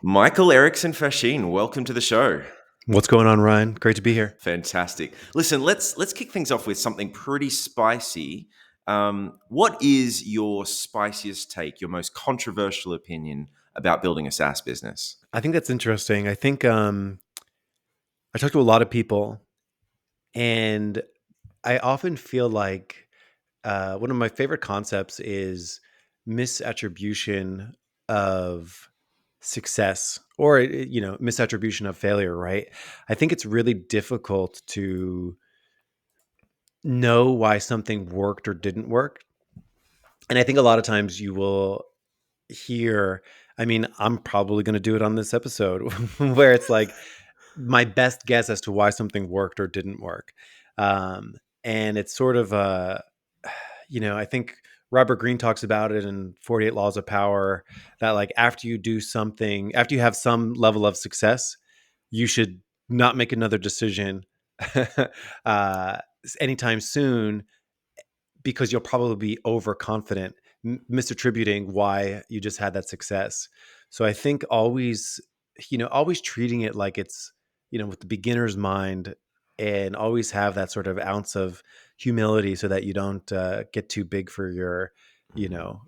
Michael Erickson Facchin, welcome to the show. What's going on, Ryan? Great to be here. Fantastic. Listen, let's kick things off with something pretty spicy. What is your spiciest take, your most controversial opinion about building a SaaS business? I think that's interesting. I think I talk to a lot of people, and I often feel like one of my favorite concepts is misattribution of success or misattribution of failure, right? I think it's really difficult to know why something worked or didn't work. And I think a lot of times you will hear, I mean, I'm probably going to do it on this episode where it's like my best guess as to why something worked or didn't work. And it's sort of I think Robert Greene talks about it in 48 Laws of Power that like after you do something, after you have some level of success, you should not make another decision uh, anytime soon because you'll probably be overconfident, misattributing why you just had that success. So I think always treating it like it's, with the beginner's mind and always have that sort of ounce of humility so that you don't get too big for your, you know,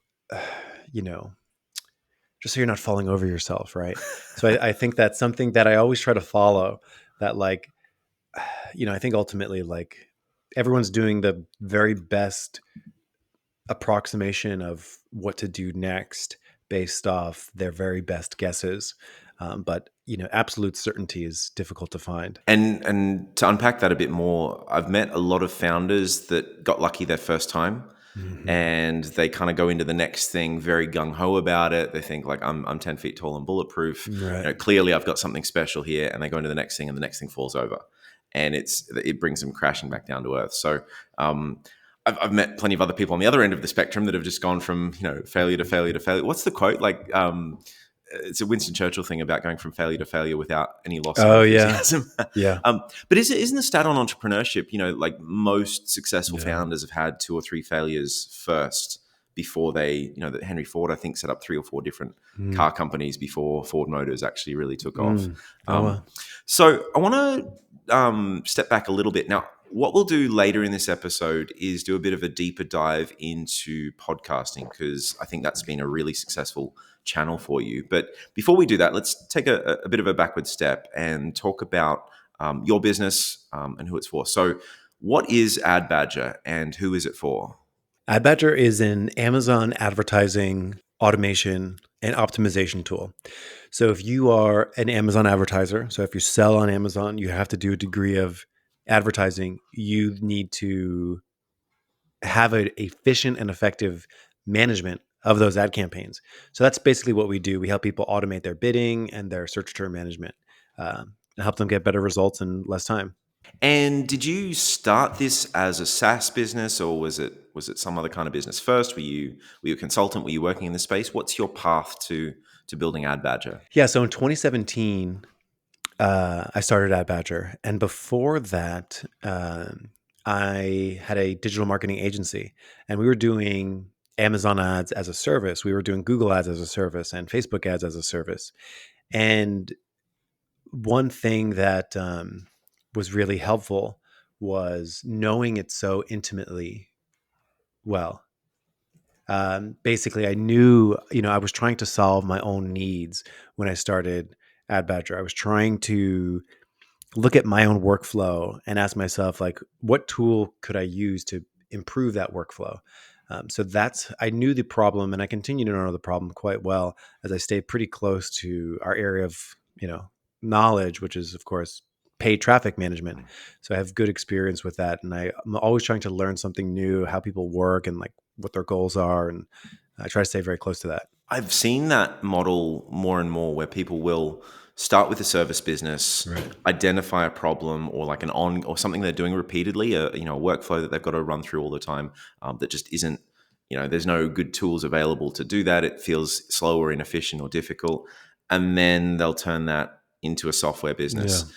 you know, just so you're not falling over yourself. Right. So I think that's something that I always try to follow that like, I think ultimately like everyone's doing the very best approximation of what to do next based off their very best guesses. But absolute certainty is difficult to find. And to unpack that a bit more, I've met a lot of founders that got lucky their first time. Mm-hmm. And they kind of go into the next thing very gung ho about it. They think like I'm 10 feet tall and bulletproof. Right. Clearly I've got something special here, and they go into the next thing, and the next thing falls over, and it brings them crashing back down to earth. So I've met plenty of other people on the other end of the spectrum that have just gone from failure to failure to failure. What's the quote like? It's a Winston Churchill thing about going from failure to failure without any loss of Oh yeah. enthusiasm. Yeah. But isn't the stat on entrepreneurship, like most successful Yeah. founders have had 2 or 3 failures first before they, that Henry Ford, I think, set up 3 or 4 different car companies before Ford Motors actually really took off. Oh, wow. So I want to step back a little bit. Now, what we'll do later in this episode is do a bit of a deeper dive into podcasting, because I think that's been a really successful channel for you. But before we do that, let's take a bit of a backward step and talk about your business and who it's for. So what is AdBadger and who is it for? AdBadger is an Amazon advertising automation and optimization tool. So if you are an Amazon advertiser, so if you sell on Amazon, you have to do a degree of advertising. You need to have an efficient and effective management of those ad campaigns. So that's basically what we do. We help people automate their bidding and their search term management, and help them get better results in less time. And did you start this as a SaaS business, or was it some other kind of business first? Were you a consultant? Were you working in the space? What's your path to building AdBadger? Yeah. So in 2017, I started AdBadger, and before that, I had a digital marketing agency, and we were doing Amazon ads as a service. We were doing Google ads as a service and Facebook ads as a service. And one thing that was really helpful was knowing it so intimately well. Basically, I knew, I was trying to solve my own needs when I started AdBadger. I was trying to look at my own workflow and ask myself, like, what tool could I use to improve that workflow? So I knew the problem, and I continue to know the problem quite well as I stay pretty close to our area of, knowledge, which is, of course, paid traffic management. So I have good experience with that. And I'm always trying to learn something new, how people work and like what their goals are. And I try to stay very close to that. I've seen that model more and more, where people will start with a service business, Right. identify a problem or like or something they're doing repeatedly, a workflow that they've got to run through all the time, that just isn't, there's no good tools available to do that. It feels slow or inefficient or difficult, and then they'll turn that into a software business.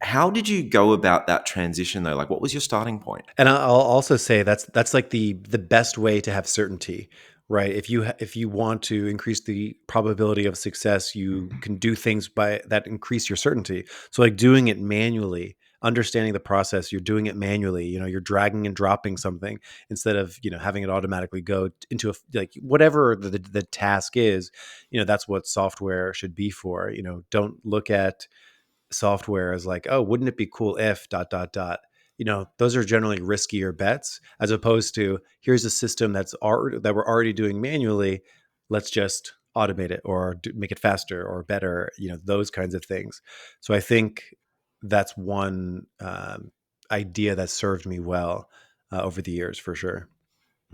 How did you go about that transition though? Like, what was your starting point? And I'll also say that's like the best way to have certainty, right? If you want to increase the probability of success, you can do things by that increase your certainty. So like doing it manually, understanding the process, you're doing it manually. You're dragging and dropping something instead of having it automatically go into like whatever the task is. That's what software should be for. Don't look at software as like, oh, wouldn't it be cool if dot dot dot. Those are generally riskier bets as opposed to here's a system that we're already doing manually. Let's just automate it or make it faster or better. Those kinds of things. So I think that's one idea that served me well over the years for sure.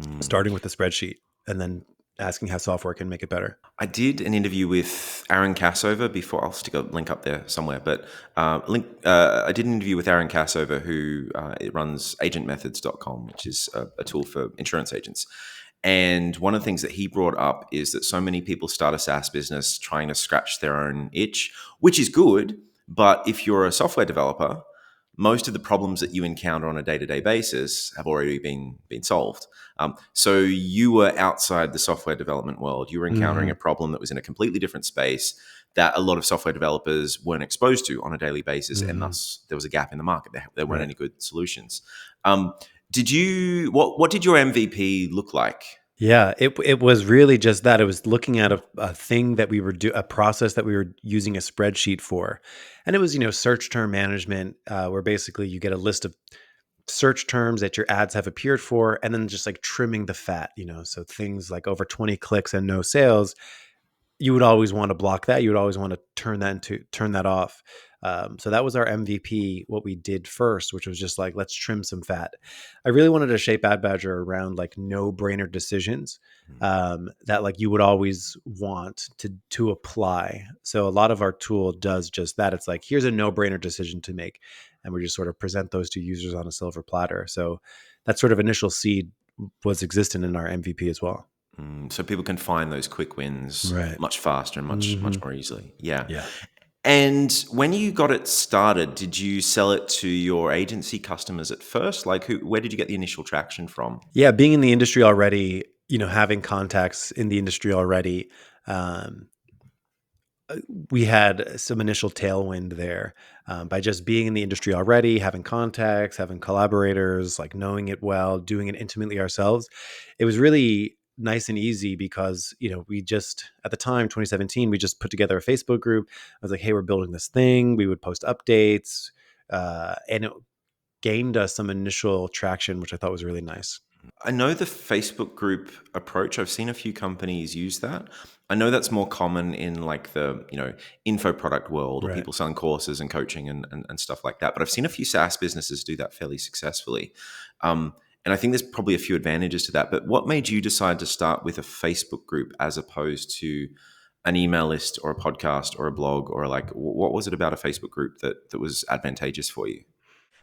Mm. Starting with the spreadsheet and then asking how software can make it better. I did an interview with Aaron Cassover before. I'll stick a link up there somewhere. But I did an interview with Aaron Cassover, who it runs agentmethods.com, which is a tool for insurance agents. And one of the things that he brought up is that so many people start a SaaS business trying to scratch their own itch, which is good. But if you're a software developer, most of the problems that you encounter on a day-to-day basis have already been solved. So you were outside the software development world. You were encountering a problem that was in a completely different space that a lot of software developers weren't exposed to on a daily basis, and thus there was a gap in the market. There weren't any good solutions. What did your MVP look like? Yeah, it was really just that. It was looking at a thing that we were a process that we were using a spreadsheet for, and it was search term management, where basically you get a list of search terms that your ads have appeared for, and then just like trimming the fat. So things like over 20 clicks and no sales, you would always want to block that. You would always want to turn that off. So that was our MVP, what we did first, which was just like, let's trim some fat. I really wanted to shape AdBadger around like no-brainer decisions that like you would always want to apply. So a lot of our tool does just that. It's like, here's a no-brainer decision to make. And we just sort of present those to users on a silver platter. So that sort of initial seed was existent in our MVP as well. So people can find those quick wins Right. much faster and much more easily. Yeah. Yeah. And when you got it started, did you sell it to your agency customers at first? Like, where did you get the initial traction from? Yeah, being in the industry already, having contacts in the industry already, um, we had some initial tailwind there by just being in the industry already, having contacts, having collaborators, like knowing it well, doing it intimately ourselves. It was really nice and easy because we just at the time 2017 we just put together a Facebook group. I was like, hey, we're building this thing. We would post updates, and it gained us some initial traction, which I thought was really nice. I know the Facebook group approach. I've seen a few companies use that. I know that's more common in like the info product world, or Right. people selling courses and coaching and stuff like that. But I've seen a few SaaS businesses do that fairly successfully. And I think there's probably a few advantages to that. But what made you decide to start with a Facebook group as opposed to an email list or a podcast or a blog, or like what was it about a Facebook group that was advantageous for you?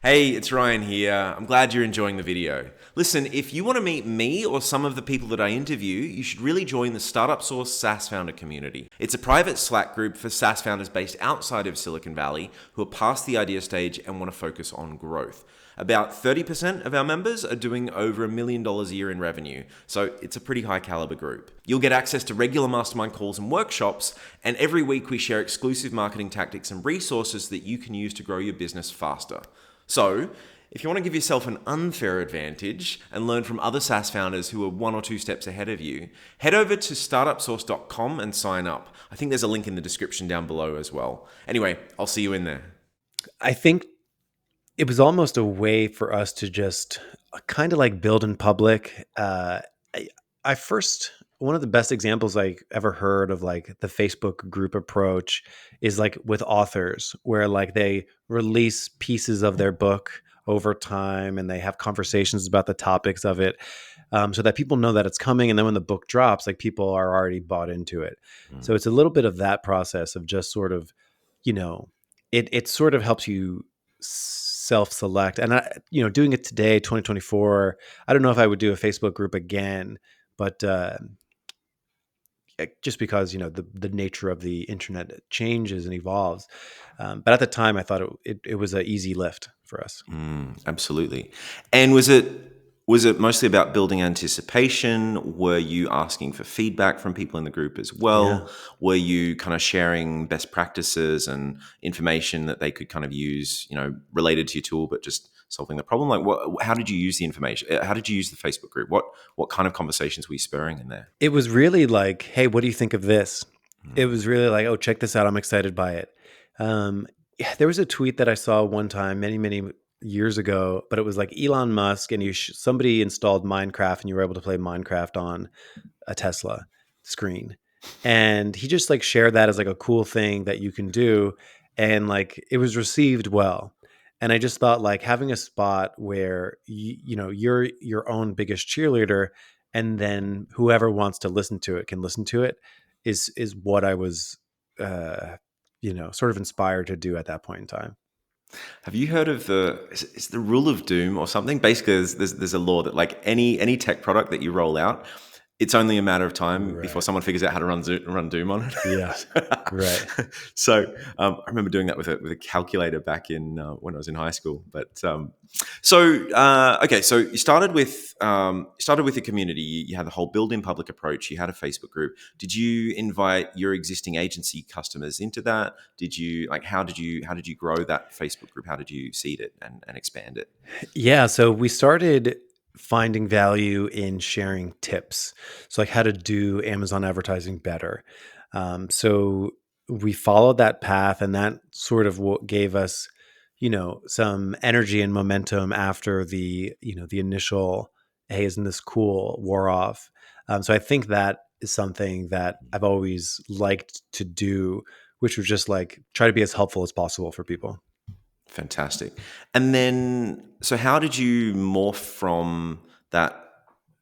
Hey, it's Ryan here. I'm glad you're enjoying the video. Listen, if you want to meet me or some of the people that I interview, you should really join the StartupSauce SaaS founder community. It's a private Slack group for SaaS founders based outside of Silicon Valley who are past the idea stage and want to focus on growth. About 30% of our members are doing over $1 million a year in revenue, so it's a pretty high caliber group. You'll get access to regular mastermind calls and workshops, and every week we share exclusive marketing tactics and resources that you can use to grow your business faster. So, if you want to give yourself an unfair advantage and learn from other SaaS founders who are 1 or 2 steps ahead of you, head over to startupsauce.com and sign up. I think there's a link in the description down below as well. Anyway, I'll see you in there. I think it was almost a way for us to just kind of like build in public. One of the best examples I ever heard of like the Facebook group approach is like with authors, where like they release pieces of their book over time and they have conversations about the topics of it, so that people know that it's coming. And then when the book drops, like people are already bought into it. So it's a little bit of that process of just sort of, it sort of helps you self-select. And doing it today, 2024, I don't know if I would do a Facebook group again, but just because the nature of the internet changes and evolves. But at the time, I thought it was an easy lift for us. Absolutely. And was it Was it mostly about building anticipation? Were you asking for feedback from people in the group as Yeah. well? Were you kind of sharing best practices and information that they could kind of use, related to your tool, but just solving the problem? Like, how did you use the information? How did you use the Facebook group? What kind of conversations were you spurring in there? It was really like, hey, what do you think of this? It Mm. was really like, oh, check this out. I'm excited by it. Yeah, there was a tweet that I saw one time many, many years ago, but it was like Elon Musk and somebody installed Minecraft and you were able to play Minecraft on a Tesla screen. And he just like shared that as like a cool thing that you can do. And like it was received well. And I just thought like having a spot where you're your own biggest cheerleader and then whoever wants to listen to it can listen to it is what I was sort of inspired to do at that point in time. Have you heard of it's the rule of doom or something? Basically, there's a law that like any tech product that you roll out, it's only a matter of time before Right. someone figures out how to run Doom on Yeah. Right. it. So I remember doing that with a calculator back in when I was in high school. But okay, so you started with the community. You had the whole build in public approach. You had a Facebook group. Did you invite your existing agency customers into that? Did you how did you grow that Facebook group? How did you seed it and expand it? Yeah, so we started finding value in sharing tips. So like how to do Amazon advertising better. So we followed that path and that sort of what gave us, some energy and momentum after the initial, hey, isn't this cool, wore off. So I think that is something that I've always liked to do, which was just like try to be as helpful as possible for people. Fantastic. And then, so how did you morph from that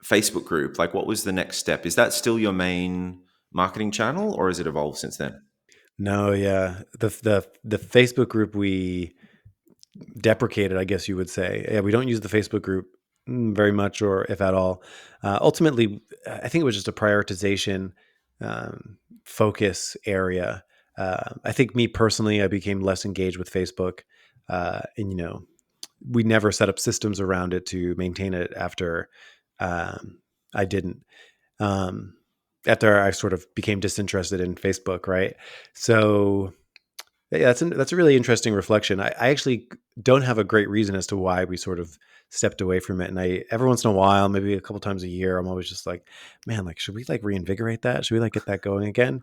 Facebook group? Like, what was the next step? Is that still your main marketing channel, or has it evolved since then? No, yeah. The Facebook group we deprecated, I guess you would say. Yeah, we don't use the Facebook group very much, or if at all. Ultimately, I think it was just a prioritization focus area. I think me personally, I became less engaged with Facebook, and we never set up systems around it to maintain it after I didn't. Um, After I sort of became disinterested in Facebook, right? So yeah, that's a really interesting reflection. I actually don't have a great reason as to why we sort of stepped away from it. And I every once in a while, maybe a couple times a year, I'm always just like, man, like should we like reinvigorate that? Should we like get that going again?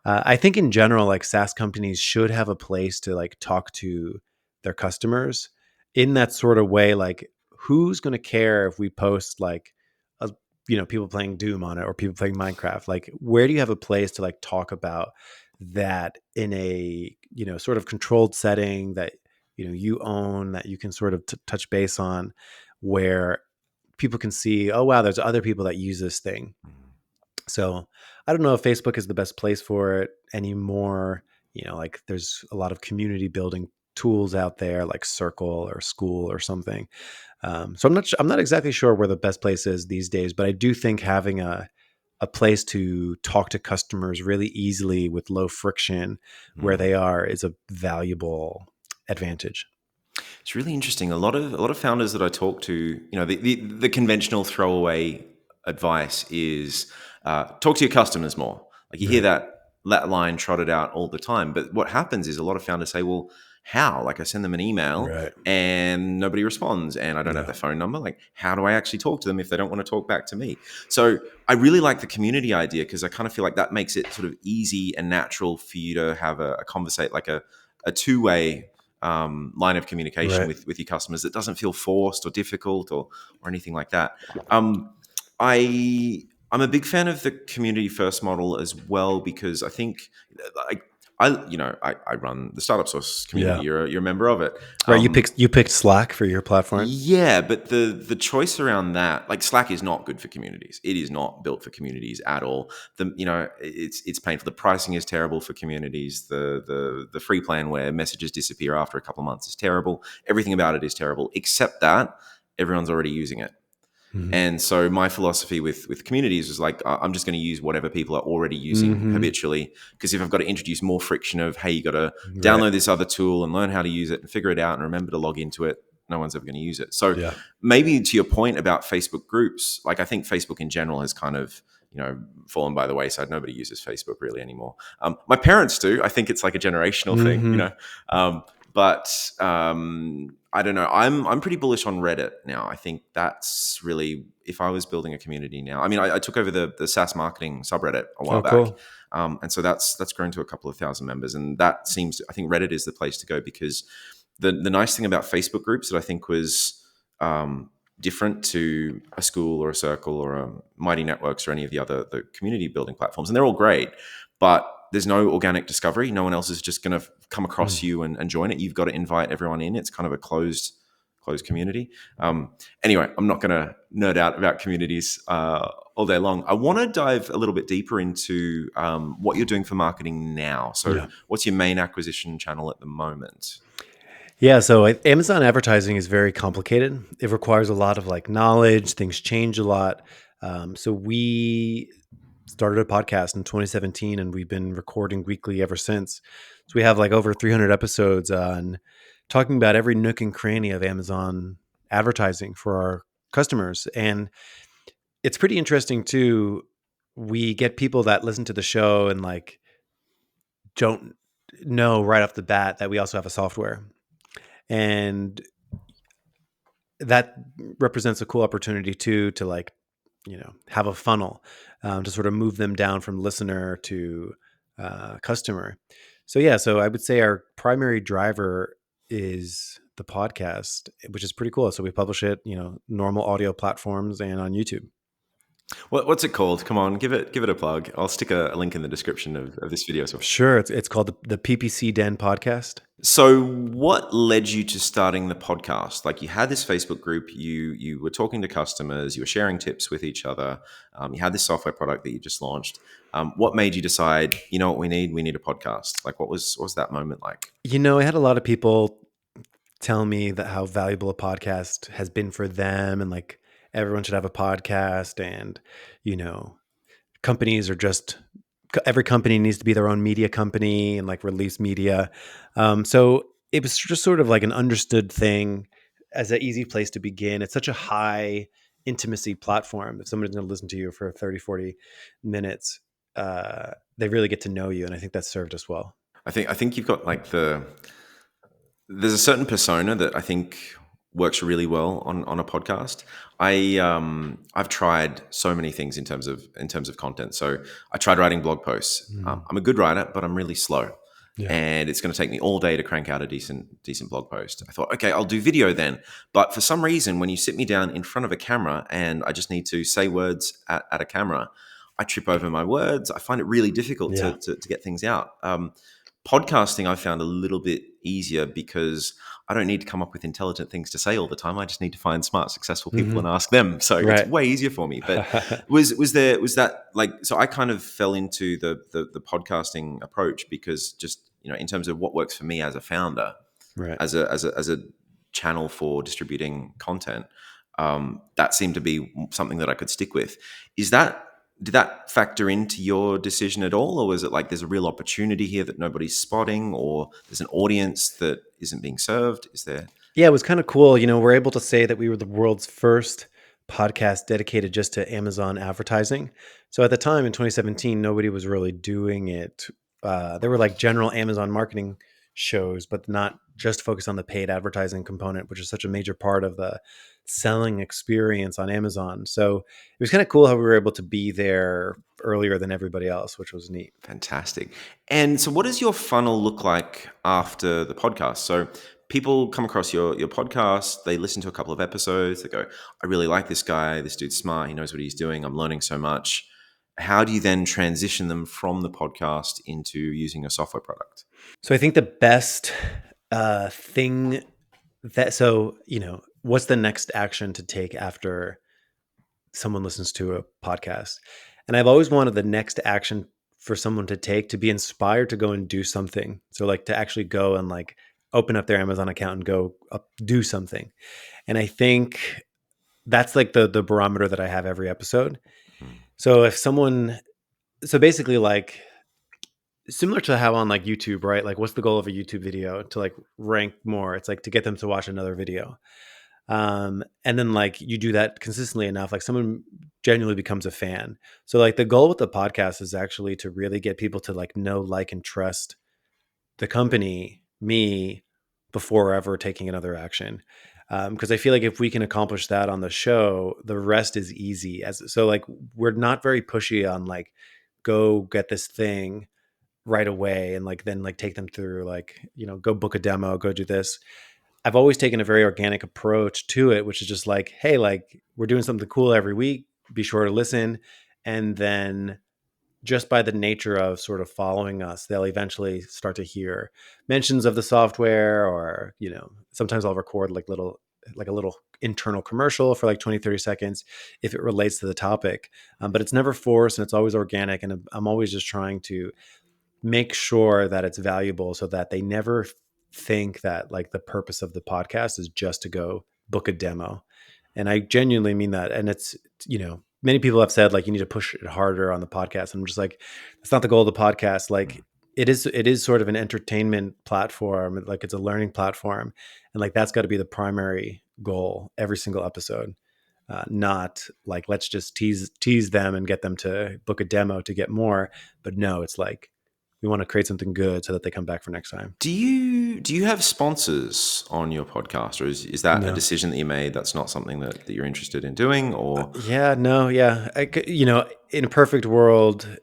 I think in general, like SaaS companies should have a place to like talk to their customers in that sort of way. Like, who's going to care if we post like, a, people playing Doom on it or people playing Minecraft? Like, where do you have a place to like talk about that in a sort of controlled setting that you own, that you can sort of touch base on, where people can see, oh wow, there's other people that use this thing. So I don't know if Facebook is the best place for it anymore. Like there's a lot of community building tools out there like Circle or School or something. So I'm not exactly sure where the best place is these days, but I do think having a place to talk to customers really easily with low friction where Mm. they are is a valuable advantage. It's really interesting. A lot of founders that I talk to, the conventional throwaway advice is talk to your customers more. Like you hear Right. that line trotted out all the time. But what happens is a lot of founders say, "Well, how? Like I send them an email Right. and nobody responds, and I don't have Yeah. their phone number. Like how do I actually talk to them if they don't want to talk back to me?" So I really like the community idea because I kind of feel like that makes it sort of easy and natural for you to have a conversate, like a two-way line of communication Right. with your customers that doesn't feel forced or difficult or anything like that. Um, I'm a big fan of the community first model as well because I think like I run the StartupSauce community. Yeah. You're a member of it. Right. You picked Slack for your platform. Yeah, but the choice around that, like Slack is not good for communities. It is not built for communities at all. It's painful. The pricing is terrible for communities. The free plan where messages disappear after a couple of months is terrible. Everything about it is terrible, except that everyone's already using it. Hmm. And so my philosophy with communities is like I'm just going to use whatever people are already using Hmm. habitually. Because if I've got to introduce more friction of hey, you got to Right. download this other tool and learn how to use it and figure it out and remember to log into it, no one's ever going to use it. So Yeah. maybe to your point about Facebook groups, like I think Facebook in general has kind of, fallen by the wayside. Nobody uses Facebook really anymore. My parents do. I think it's like a generational thing, Mm-hmm. But I don't know. I'm pretty bullish on Reddit now. I think that's really, if I was building a community now. I mean, I took over the SaaS marketing subreddit a while Oh, back, cool. and so that's grown to a couple of thousand members, and that seems. I think Reddit is the place to go because the nice thing about Facebook groups that I think was different to a school or a circle or a Mighty Networks or any of the community building platforms, and they're all great, but there's no organic discovery. No one else is just going to come across you and join it. You've got to invite everyone in. It's kind of a closed community. Anyway, I'm not going to nerd out about communities all day long. I want to dive a little bit deeper into what you're doing for marketing now. So Yeah. what's your main acquisition channel at the moment? Yeah, so Amazon advertising is very complicated. It requires a lot of like knowledge. Things change a lot. So we started a podcast in 2017, and we've been recording weekly ever since. So we have like over 300 episodes on talking about every nook and cranny of Amazon advertising for our customers, and it's pretty interesting too. We get people that listen to the show and like don't know right off the bat that we also have a software. And that represents a cool opportunity too to like, have a funnel to sort of move them down from listener to customer. So yeah, so I would say our primary driver is the podcast, which is pretty cool. So we publish it, normal audio platforms and on YouTube. What's it called? Come on, give it a plug. I'll stick a link in the description of this video. Sure, it's called the PPC Den podcast. So, what led you to starting the podcast? Like, you had this Facebook group, you were talking to customers, you were sharing tips with each other. You had this software product that you just launched. What made you decide? You know what we need? We need a podcast. Like, what was that moment like? I had a lot of people tell me that how valuable a podcast has been for them, and like everyone should have a podcast, and companies are just every company needs to be their own media company and like release media. So it was just sort of like an understood thing as an easy place to begin. It's such a high intimacy platform. If somebody's going to listen to you for 30, 40 minutes, they really get to know you. And I think that's served us well. I think you've got like there's a certain persona that I think works really well on a podcast. I've tried so many things in terms of content. So I tried writing blog posts. I'm a good writer, but I'm really slow. Yeah. And it's going to take me all day to crank out a decent blog post. I thought, okay, I'll do video then. But for some reason, when you sit me down in front of a camera and I just need to say words at a camera, I trip over my words. I find it really difficult to get things out. Podcasting, I found a little bit easier because I don't need to come up with intelligent things to say all the time. I just need to find smart, successful people and ask them. So Right. it's way easier for me. But was that like, so I kind of fell into the podcasting approach because just, in terms of what works for me as a founder, Right. as a channel for distributing content, that seemed to be something that I could stick with. Did that factor into your decision at all? Or was it like there's a real opportunity here that nobody's spotting, or there's an audience that isn't being served? Is there? Yeah, it was kind of cool. We're able to say that we were the world's first podcast dedicated just to Amazon advertising. So at the time in 2017, nobody was really doing it. There were like general Amazon marketing shows, but not just focused on the paid advertising component, which is such a major part of the selling experience on Amazon. So it was kind of cool how we were able to be there earlier than everybody else, which was neat. Fantastic. And so what does your funnel look like after the podcast? So people come across your podcast, they listen to a couple of episodes, they go, I really like this guy, this dude's smart, he knows what he's doing, I'm learning so much. How do you then transition them from the podcast into using a software product? So I think the best thing what's the next action to take after someone listens to a podcast? And I've always wanted the next action for someone to take to be inspired to go and do something. So like to actually go and like open up their Amazon account and go do something. And I think that's like the barometer that I have every episode. So if someone, so basically like similar to how on like YouTube, right? Like what's the goal of a YouTube video? To like rank more. It's like to get them to watch another video. And then like you do that consistently enough, like someone genuinely becomes a fan. So like the goal with the podcast is actually to really get people to like know, like, and trust the company, me, before ever taking another action. Because I feel like if we can accomplish that on the show, the rest is easy. As so, like we're not very pushy on like go get this thing right away and like then like take them through like go book a demo, go do this. I've always taken a very organic approach to it, which is just like, hey, like we're doing something cool every week. Be sure to listen, and then just by the nature of sort of following us, they'll eventually start to hear mentions of the software, or, sometimes I'll record like a little internal commercial for like 20, 30 seconds if it relates to the topic. But it's never forced and it's always organic. And I'm always just trying to make sure that it's valuable so that they never think that like the purpose of the podcast is just to go book a demo. And I genuinely mean that. And it's, many people have said like you need to push it harder on the podcast. I'm just like, that's not the goal of the podcast. Like it is sort of an entertainment platform, like it's a learning platform. And like that's got to be the primary goal every single episode. Not like let's just tease them and get them to book a demo to get more. But no, it's like we want to create something good so that they come back for next time. Do you have sponsors on your podcast, or is that a No. decision that you made? That's not something that you're interested in doing, or Yeah, no, yeah. In a perfect world,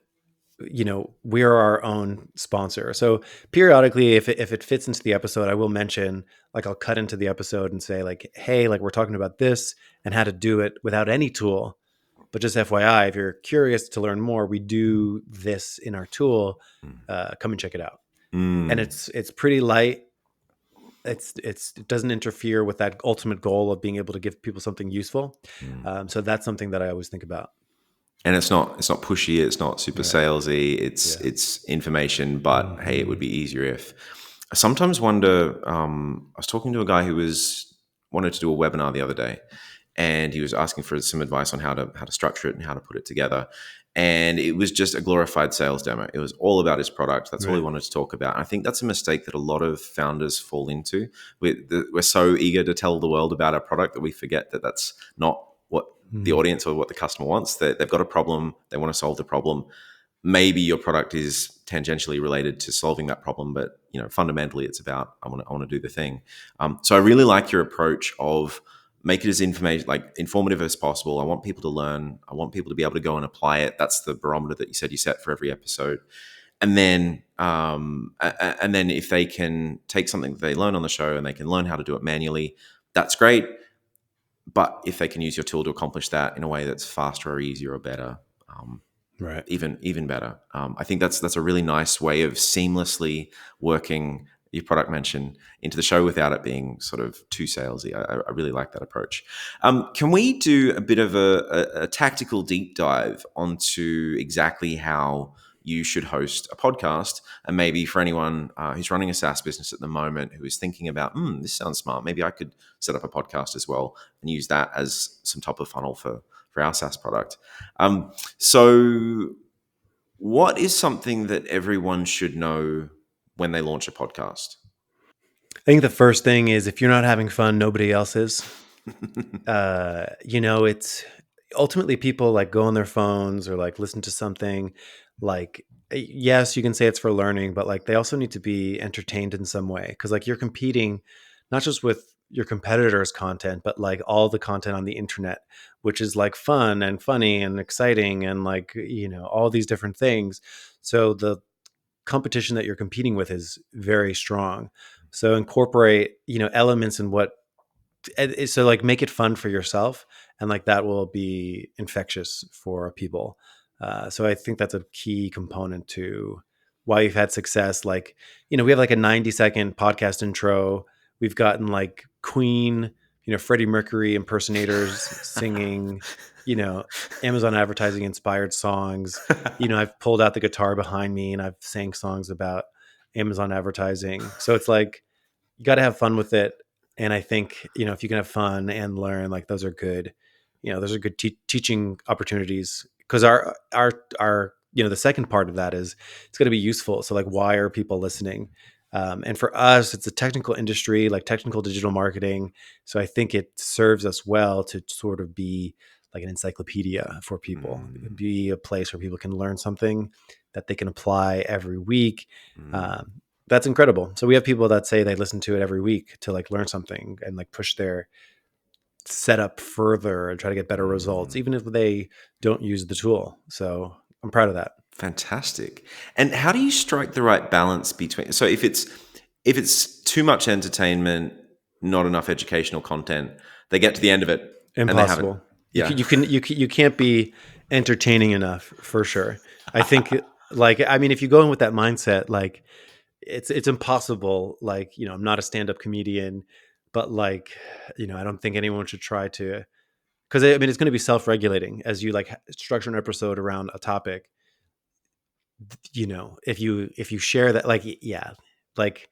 we are our own sponsor. So periodically, if it fits into the episode, I will mention, like I'll cut into the episode and say like, hey, like we're talking about this and how to do it without any tool. But just FYI, if you're curious to learn more, we do this in our tool. Come and check it out. And Mm, it's pretty light. It doesn't interfere with that ultimate goal of being able to give people something useful. mm. So that's something that I always think about. And it's not pushy, it's not super Right. salesy, it's Yeah. it's information, but hey, it would Hmm. be easier if. I sometimes wonder. I was talking to a guy who wanted to do a webinar the other day, and he was asking for some advice on how to structure it and how to put it together. And it was just a glorified sales demo. It was all about his product. That's all he Right. wanted to talk about. And I think that's a mistake that a lot of founders fall into. We're so eager to tell the world about our product that we forget that that's not what the Mm. audience or what the customer wants. They've got a problem. They want to solve the problem. Maybe your product is tangentially related to solving that problem, but fundamentally, it's about I want to do the thing. So I really like your approach of make it as informative as possible. I want people to learn. I want people to be able to go and apply it. That's the barometer that you said you set for every episode. And then if they can take something that they learn on the show and they can learn how to do it manually, that's great. But if they can use your tool to accomplish that in a way that's faster or easier or better, um, Right. even better. I think that's a really nice way of seamlessly working your product mention into the show without it being sort of too salesy. I really like that approach. Can we do a bit of a tactical deep dive onto exactly how you should host a podcast? And maybe for anyone who's running a SaaS business at the moment who is thinking about, this sounds smart, maybe I could set up a podcast as well and use that as some top of funnel for our SaaS product. So what is something that everyone should know when they launch a podcast? I think the first thing is if you're not having fun, nobody else is. It's ultimately people like go on their phones or like listen to something like, yes, you can say it's for learning, but like they also need to be entertained in some way. Cause like you're competing not just with your competitors' content, but like all the content on the internet, which is like fun and funny and exciting and like, all these different things. So the competition that you're competing with is very strong. So incorporate, elements in what so like make it fun for yourself, and like that will be infectious for people. So I think that's a key component to why you've had success. Like, we have like a 90-second podcast intro. We've gotten like Queen, Freddie Mercury impersonators singing, you know Amazon advertising inspired songs. I've pulled out the guitar behind me and I've sang songs about Amazon advertising. So it's like you got to have fun with it. And I think, if you can have fun and learn, like those are good, teaching opportunities, because our the second part of that is it's going to be useful. So like, why are people listening? And for us, it's a technical industry, like technical digital marketing. So I think it serves us well to sort of be like an encyclopedia for people, Mm, be a place where people can learn something that they can apply every week. mm, That's incredible. So we have people that say they listen to it every week to like learn something and like push their setup further and try to get better results, mm. even if they don't use the tool. So I'm proud of that. Fantastic. And how do you strike the right balance between? So if it's too much entertainment, not enough educational content, they get to the end of it and they haven't. Impossible. Yeah. You can't be entertaining enough for sure. I think like, I mean, if you go in with that mindset, like it's impossible. Like, I'm not a stand-up comedian, but like, I don't think anyone should try to, because I mean, it's going to be self-regulating as you like structure an episode around a topic. If you share that, like, yeah, like,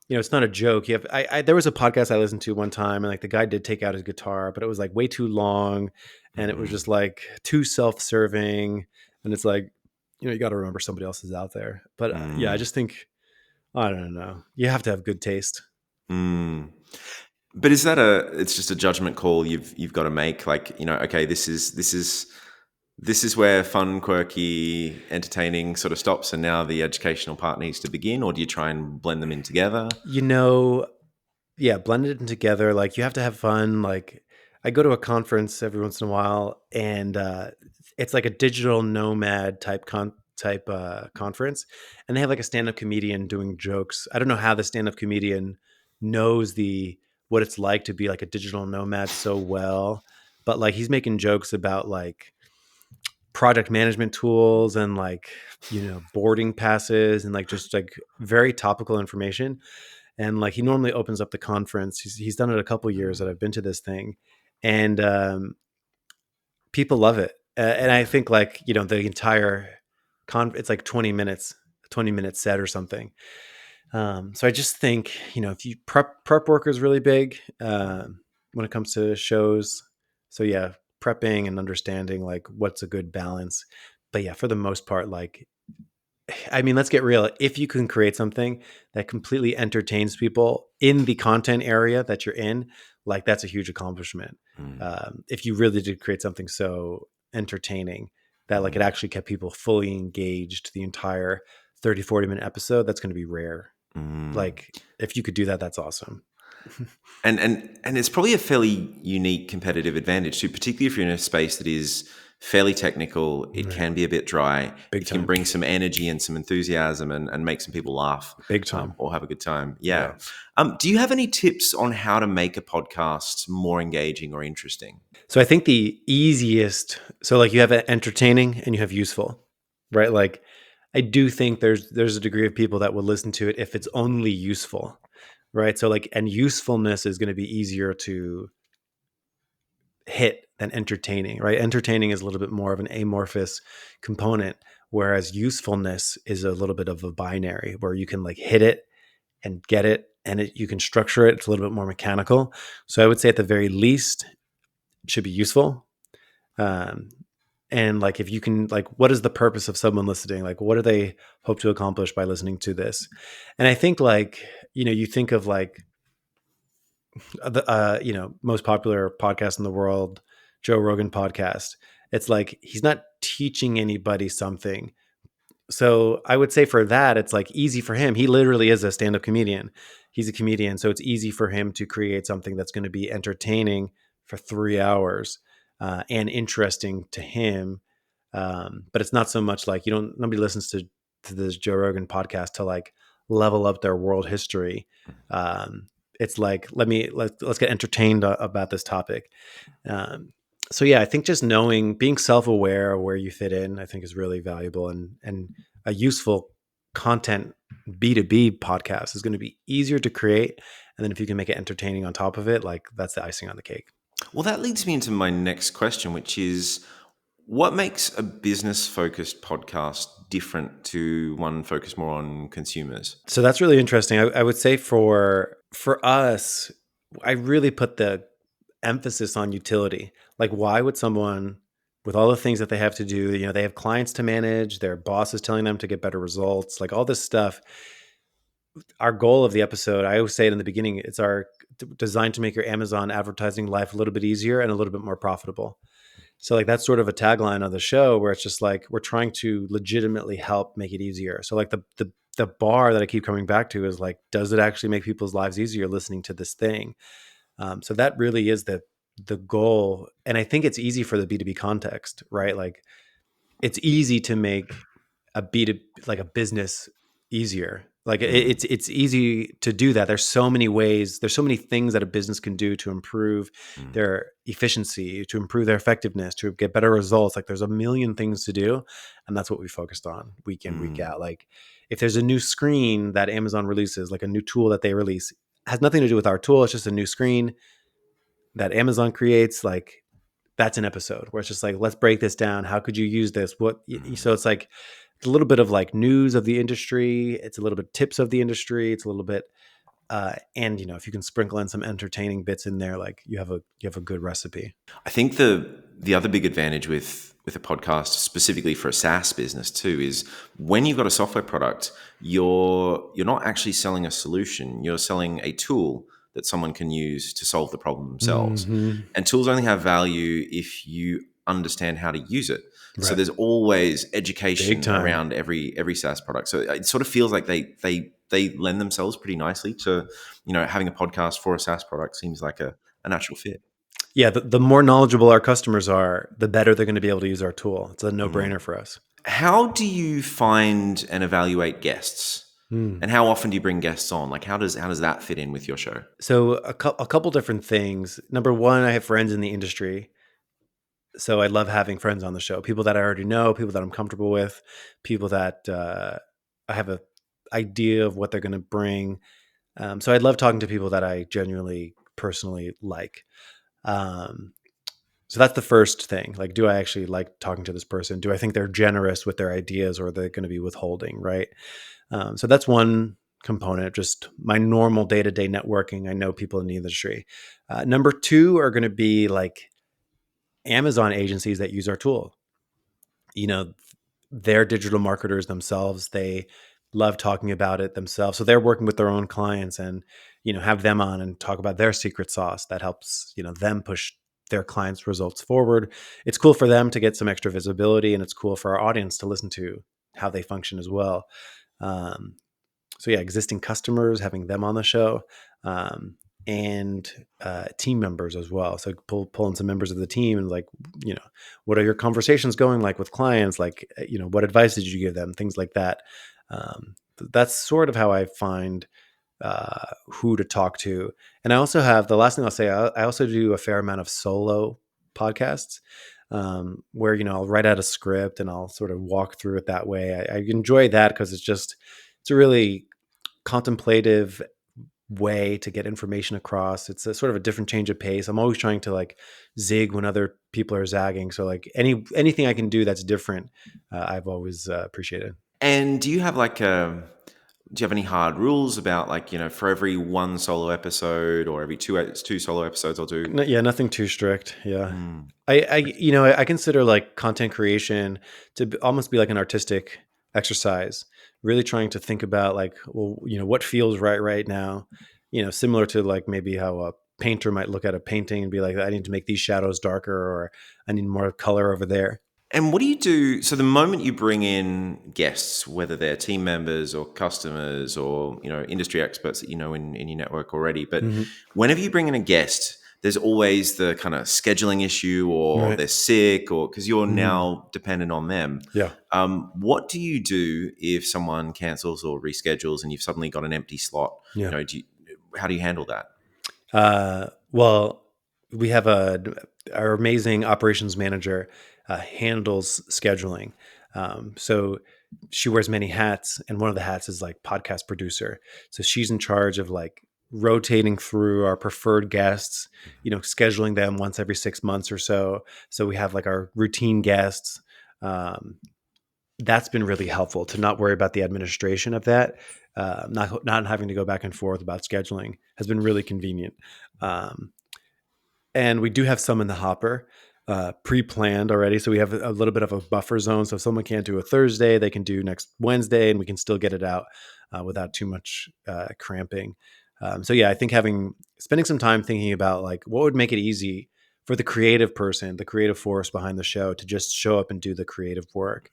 it's not a joke. You have, there was a podcast I listened to one time, and like the guy did take out his guitar, but it was like way too long, and it was Mm, just like too self-serving, and it's like, you got to remember somebody else is out there. But yeah, I mm, just think, I don't know, you have to have good taste. mm. But is that it's just a judgment call you've got to make? Like, okay, this is where fun, quirky, entertaining sort of stops, and now the educational part needs to begin, or do you try and blend them in together? You know, yeah, blend it in together. Like, you have to have fun. Like, I go to a conference every once in a while, and it's like a digital nomad type conference, and they have like a stand up comedian doing jokes. I don't know how the stand up comedian knows the what it's like to be like a digital nomad so well, but like he's making jokes about like project management tools and like boarding passes and like just like very topical information. And like he normally opens up the conference. He's done it a couple years that I've been to this thing, and people love it. And I think like the entire it's like 20 minutes, 20-minute set or something. So I just think if you prep work is really big when it comes to shows. So yeah, prepping and understanding like what's a good balance. But yeah, for the most part, like, I mean, let's get real. If you can create something that completely entertains people in the content area that you're in, like that's a huge accomplishment. Mm, If you really did create something so entertaining that like it mm, actually kept people fully engaged the entire 30, 40-minute episode, that's going to be rare. mm. Like if you could do that, that's awesome. And it's probably a fairly unique competitive advantage too, particularly if you're in a space that is fairly technical. It Right. can be a bit dry. Big If you can time. bring some energy and some enthusiasm and make some people laugh, Big time. or have a good time. Yeah. Yeah. Do you have any tips on how to make a podcast more engaging or interesting? So I think the easiest, so like you have entertaining and you have useful, right? Like I do think there's a degree of people that will listen to it if it's only useful, right? So like, and usefulness is going to be easier to hit than entertaining, right? Entertaining is a little bit more of an amorphous component, whereas usefulness is a little bit of a binary where you can like hit it and get it, and you can structure it. It's a little bit more mechanical. So I would say at the very least, it should be useful. Um, and like if you can, like, what is the purpose of someone listening? Like what do they hope to accomplish by listening to this? And I think like you think of like the most popular podcast in the world, Joe Rogan podcast. It's like he's not teaching anybody something. So I would say for that, it's like easy for him. He literally is a stand-up comedian. He's a comedian, so it's easy for him to create something that's going to be entertaining for 3 hours and interesting to him. But it's not so much like nobody listens to this Joe Rogan podcast to like level up their world history. It's like let's get entertained about this topic. Um, so yeah, I think just being self-aware of where you fit in, I think is really valuable, and a useful content B2B podcast is going to be easier to create. And then if you can make it entertaining on top of it, like that's the icing on the cake. Well, that leads me into my next question, which is what makes a business focused podcast different to one focused more on consumers? So that's really interesting. I would say for us, I really put the emphasis on utility. Like, why would someone with all the things that they have to do. They have clients to manage, their boss is telling them to get better results, like all this stuff. Our goal of the episode, I always say it in the beginning, it's our designed to make your Amazon advertising life a little bit easier and a little bit more profitable. So like that's sort of a tagline of the show, where it's just like we're trying to legitimately help make it easier. So like the bar that I keep coming back to is like, does it actually make people's lives easier listening to this thing? So that really is the goal. And I think it's easy for the B2B context, right? Like it's easy to make a B2, like a business, easier. Like it's easy to do that. There's so many ways, there's so many things that a business can do to improve their efficiency, to improve their effectiveness, to get better results. Like there's a million things to do. And that's what we focused on week in, week out. Like if there's a new screen that Amazon releases, like a new tool that they release, has nothing to do with our tool. It's just a new screen that Amazon creates. Like that's an episode where it's just like, let's break this down. How could you use this? So it's like a little bit of like news of the industry. It's a little bit tips of the industry. It's a little bit, and if you can sprinkle in some entertaining bits in there, like you have a good recipe. I think the other big advantage with a podcast, specifically for a SaaS business too, is when you've got a software product, you're not actually selling a solution. You're selling a tool that someone can use to solve the problem themselves. Mm-hmm. And tools only have value if you understand how to use it. Right. So there's always education Big time. around every SaaS product. So it sort of feels like they lend themselves pretty nicely to, having a podcast for a SaaS product seems like a natural fit. Yeah, the more knowledgeable our customers are, the better they're going to be able to use our tool. It's a no-brainer for us. How do you find and evaluate guests? And how often do you bring guests on? Like how does that fit in with your show? So a couple different things. Number one, I have friends in the industry. So I love having friends on the show, people that I already know, people that I'm comfortable with, people that I have an idea of what they're going to bring. So I love talking to people that I genuinely, personally like. So that's the first thing. Like, do I actually like talking to this person? Do I think they're generous with their ideas, or are they going to be withholding? Right. So that's one component, just my normal day-to-day networking. I know people in the industry. Number two are going to be like Amazon agencies that use our tool. They're digital marketers themselves. They love talking about it themselves. So they're working with their own clients and, have them on and talk about their secret sauce that helps, them push their clients' results forward. It's cool for them to get some extra visibility, and it's cool for our audience to listen to how they function as well. So yeah, existing customers, having them on the show, and team members as well. So pull in some members of the team and like, what are your conversations going like with clients? Like, what advice did you give them? Things like that. That's sort of how I find who to talk to. And I also have, the last thing I'll say, I also do a fair amount of solo podcasts, where, I'll write out a script and I'll sort of walk through it that way. I enjoy that because it's a really contemplative way to get information across. It's a sort of a different change of pace. I'm always trying to like zig when other people are zagging. So like anything I can do that's different, I've always appreciated. And do you have any hard rules about like, for every one solo episode or every two solo episodes I'll do? Yeah, nothing too strict. Yeah. I consider like content creation to almost be like an artistic exercise, really trying to think about like, well, what feels right now, similar to like maybe how a painter might look at a painting and be like, I need to make these shadows darker, or I need more color over there. And what do you do? So the moment you bring in guests, whether they're team members or customers or, industry experts that you know in your network already, but whenever you bring in a guest, there's always the kind of scheduling issue, or Right. they're sick, or because you're now dependent on them. Yeah. What do you do if someone cancels or reschedules and you've suddenly got an empty slot? Yeah. How do you handle that? Well, we have our amazing operations manager handles scheduling. So she wears many hats, and one of the hats is like podcast producer. So she's in charge of like rotating through our preferred guests, scheduling them once every 6 months or so. So we have like our routine guests. That's been really helpful to not worry about the administration of that. Not having to go back and forth about scheduling has been really convenient. And we do have some in the hopper. pre-planned already. So we have a little bit of a buffer zone. So if someone can't do a Thursday, they can do next Wednesday, and we can still get it out without too much cramping. So yeah, I think spending some time thinking about like what would make it easy for the creative person, the creative force behind the show, to just show up and do the creative work.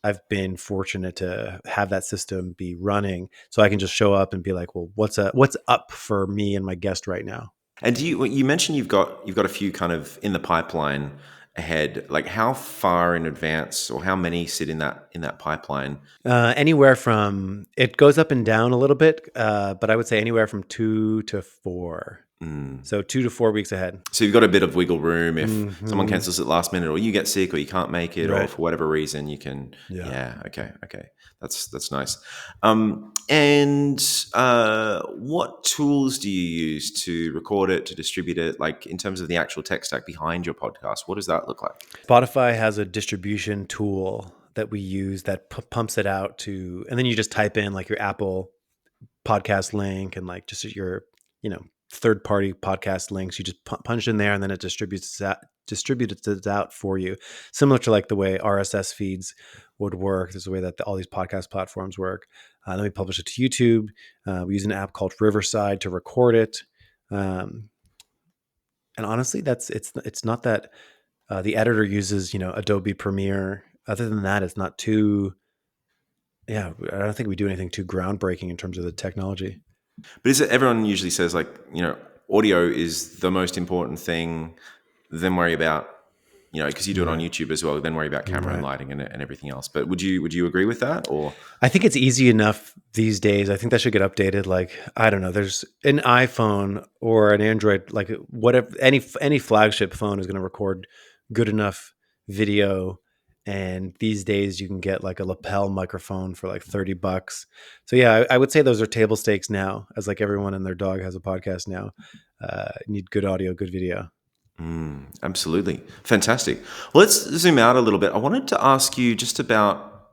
I've been fortunate to have that system be running, so I can just show up and be like, well, what's up for me and my guest right now? And you mentioned you've got a few kind of in the pipeline ahead. Like how far in advance, or how many sit in that pipeline? Anywhere from, it goes up and down a little bit, but I would say anywhere from 2 to 4. So 2 to 4 weeks ahead. So you've got a bit of wiggle room if someone Mhm. cancels at last minute, or you get sick, or you can't make it, or Right. for whatever reason you can. Yeah. Yeah. Okay. That's nice. And what tools do you use to record it, to distribute it? Like in terms of the actual tech stack behind your podcast, what does that look like? Spotify has a distribution tool that we use that pumps it out to, and then you just type in like your Apple podcast link and like just your, third party podcast links. You just punch in there, and then it distributes it out for you, similar to like the way RSS feeds would work. There's a way that all these podcast platforms work. Then we publish it to YouTube. We use an app called Riverside to record it. Um, and honestly, it's not that the editor uses Adobe Premiere. Other than that, it's not too. Yeah, I don't think we do anything too groundbreaking in terms of the technology. But is it, everyone usually says like, audio is the most important thing, then worry about, because you do it on Right. YouTube as well, then worry about camera and Right. lighting and everything else. But would you agree with that, or? I think it's easy enough these days. I think that should get updated. Like, I don't know, there's an iPhone or an Android, like whatever, any flagship phone is going to record good enough video. And these days you can get like a lapel microphone for like $30. So yeah, I would say those are table stakes now, as like everyone and their dog has a podcast now. You need good audio, good video. Absolutely. Fantastic. Well, let's zoom out a little bit. I wanted to ask you just about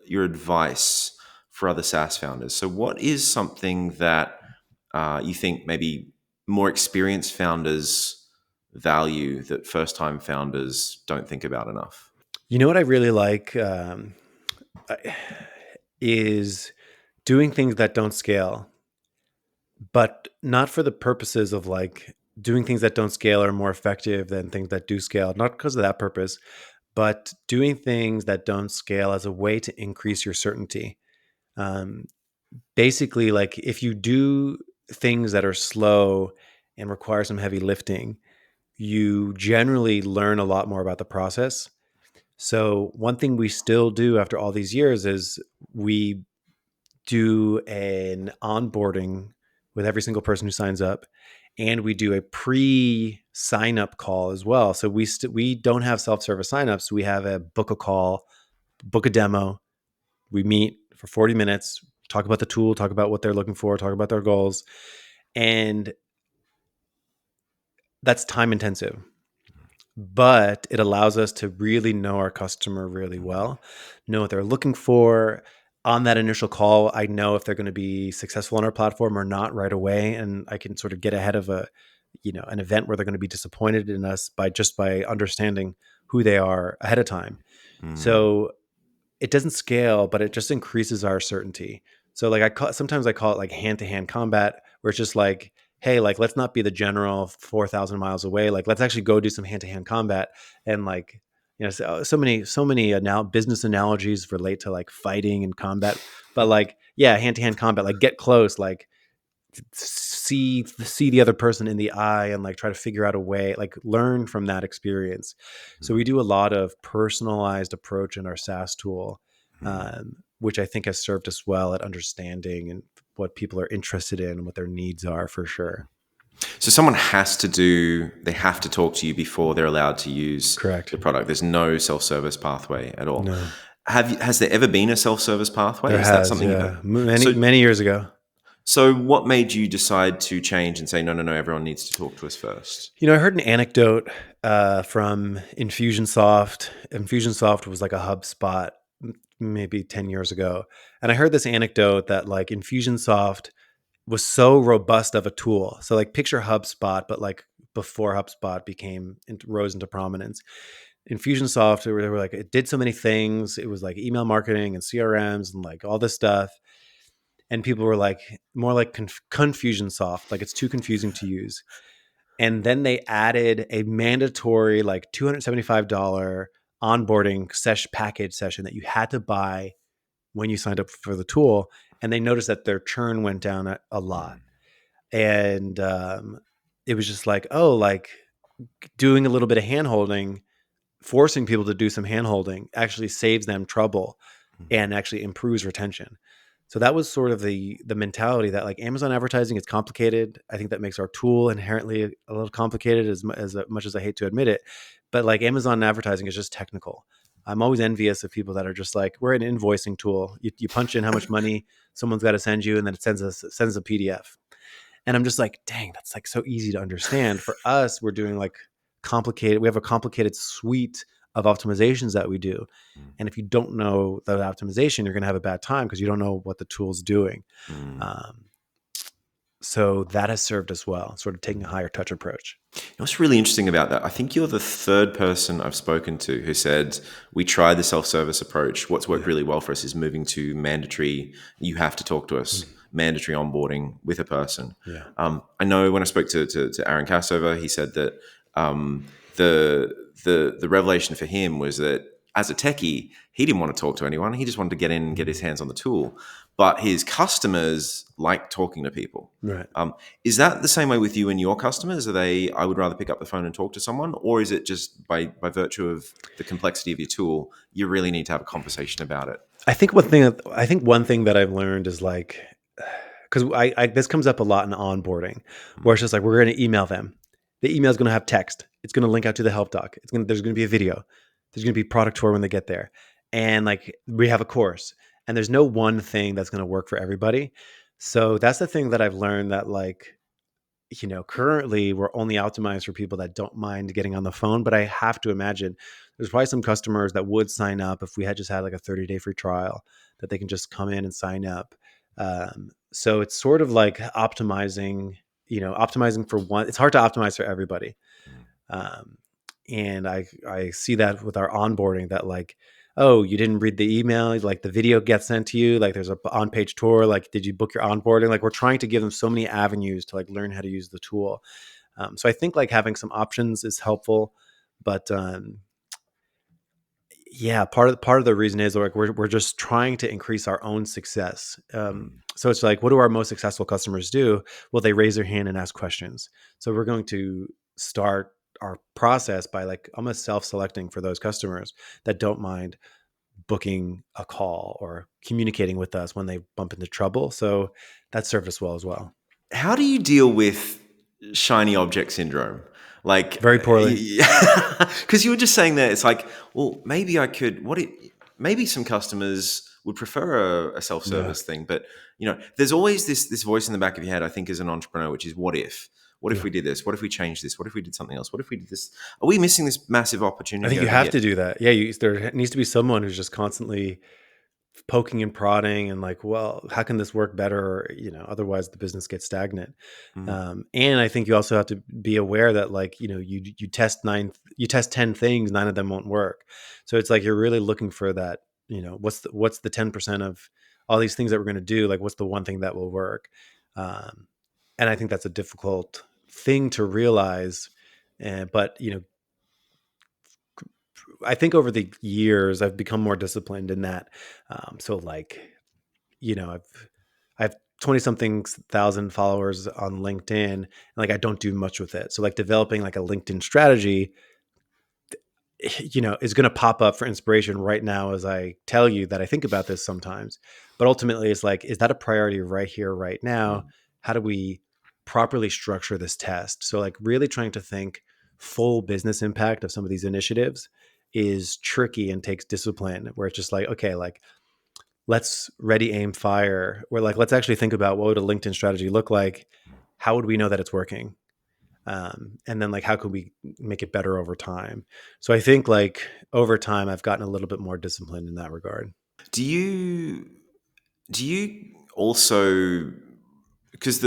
your advice for other SaaS founders. So, what is something that you think maybe more experienced founders value that first time founders don't think about enough? You know what I really like is doing things that don't scale, but not for the purposes of like doing things that don't scale are more effective than things that do scale. Not because of that purpose, but doing things that don't scale as a way to increase your certainty. Um, Basically, like if you do things that are slow and require some heavy lifting, you generally learn a lot more about the process. So, one thing we still do after all these years is we do an onboarding with every single person who signs up, and we do a pre-sign up call as well. So we don't have self-service signups. We have a book a call, book a demo. We meet for 40 minutes, talk about the tool, talk about what they're looking for, talk about their goals, and that's time intensive. But it allows us to really know our customer really well, know what they're looking for. On that initial call, I know if they're going to be successful on our platform or not right away, and I can sort of get ahead of an event where they're going to be disappointed in us by understanding who they are ahead of time. Mm, So it doesn't scale, but it just increases our certainty. So like sometimes I call it like hand to hand combat, where it's just like, hey, like let's not be the general 4,000 miles away. Like let's actually go do some hand to hand combat. And like, so many now business analogies relate to like fighting and combat, but like, yeah, hand to hand combat, like get close, like see the other person in the eye and like try to figure out a way, like learn from that experience. So we do a lot of personalized approach in our SaaS tool, mm. which I think has served us well at understanding and what people are interested in and what their needs are for sure. So they have to talk to you before they're allowed to use Correct. the product. There's no self-service pathway at all. No, Has there ever been a self-service pathway? there Is that has, something you've yeah, had? many So, many years ago. so what made you decide to change and say, no, no, no, everyone needs to talk to us first? I heard an anecdote from Infusionsoft. Infusionsoft was like a HubSpot maybe 10 years ago. And I heard this anecdote that like Infusionsoft was so robust of a tool. So like picture HubSpot, but like before HubSpot rose into prominence. Infusionsoft, they were like, it did so many things. It was like email marketing and CRMs and like all this stuff. And people were like, more like Confusionsoft, like it's too confusing to use. And then they added a mandatory like $275 onboarding package session that you had to buy when you signed up for the tool. And they noticed that their churn went down a lot. And it was just like, oh, like doing a little bit of hand holding, forcing people to do some hand holding actually saves them trouble and actually improves retention. So that was sort of the mentality that like Amazon advertising is complicated. I think that makes our tool inherently a little complicated, as much as I hate to admit it. But like Amazon advertising is just technical. I'm always envious of people that are just like, we're an invoicing tool. You punch in how much money someone's got to send you, and then it sends a PDF. And I'm just like, dang, that's like so easy to understand. For us, we're doing like complicated. We have a complicated suite of optimizations that we do. And if you don't know the optimization, you're going to have a bad time because you don't know what the tool's doing. So that has served us well, sort of taking a higher touch approach. What's really interesting about that, I think you're the third person I've spoken to who said, we tried the self-service approach. What's worked really well for us is moving to mandatory, you have to talk to us, mandatory onboarding with a person. Yeah. I know when I spoke to Aaron Cassover, he said that the revelation for him was that as a techie, he didn't want to talk to anyone. He just wanted to get in and get his hands on the tool. But his customers like talking to people. Right. Is that the same way with you and your customers? Are they, I would rather pick up the phone and talk to someone? Or is it just by virtue of the complexity of your tool, you really need to have a conversation about it? I think one thing that I've learned is like, because this comes up a lot in onboarding, where it's just like, we're going to email them. The email is going to have text. It's going to link out to the help doc. There's going to be a video. There's going to be product tour when they get there. And like, we have a course, and there's no one thing that's going to work for everybody. So that's the thing that I've learned, that like, currently we're only optimized for people that don't mind getting on the phone. But I have to imagine there's probably some customers that would sign up if we had just had like a 30-day free trial, that they can just come in and sign up. So it's sort of like optimizing for one. It's hard to optimize for everybody. And I see that with our onboarding, that like, oh, you didn't read the email, like the video gets sent to you, like there's a on-page tour, like, did you book your onboarding? Like, we're trying to give them so many avenues to like learn how to use the tool. So I think like having some options is helpful, but yeah, part of the reason is like we're just trying to increase our own success. So it's like, what do our most successful customers do? Well, they raise their hand and ask questions. So we're going to start our process by like almost self-selecting for those customers that don't mind booking a call or communicating with us when they bump into trouble. So that served us well as well. How do you deal with shiny object syndrome? Like, very poorly. Because you were just saying that it's like, well, maybe I could, maybe some customers would prefer a self-service thing, but there's always this voice in the back of your head, I think, as an entrepreneur, which is, what if? What if we did this? What if we changed this? What if we did something else? What if we did this? Are we missing this massive opportunity? I think you have to do that. Yeah, there needs to be someone who's just constantly poking and prodding and like, well, how can this work better? Or, otherwise the business gets stagnant. And I think you also have to be aware that like, you test 10 things, 9 of them won't work. So it's like, you're really looking for that, what's the 10% of all these things that we're going to do? Like, what's the one thing that will work? And I think that's a difficult thing to realize. But, I think over the years I've become more disciplined in that. So like, I have 20 something thousand followers on LinkedIn, and like, I don't do much with it. So like developing like a LinkedIn strategy, is going to pop up for inspiration right now as I tell you that I think about this sometimes. But ultimately it's like, is that a priority right here, right now? How do we properly structure this test? So like really trying to think full business impact of some of these initiatives is tricky and takes discipline, where it's just like, okay, like, let's ready, aim, fire. We're like, let's actually think about what would a LinkedIn strategy look like? How would we know that it's working? And then like, how could we make it better over time? So I think like over time, I've gotten a little bit more disciplined in that regard. Do you also, because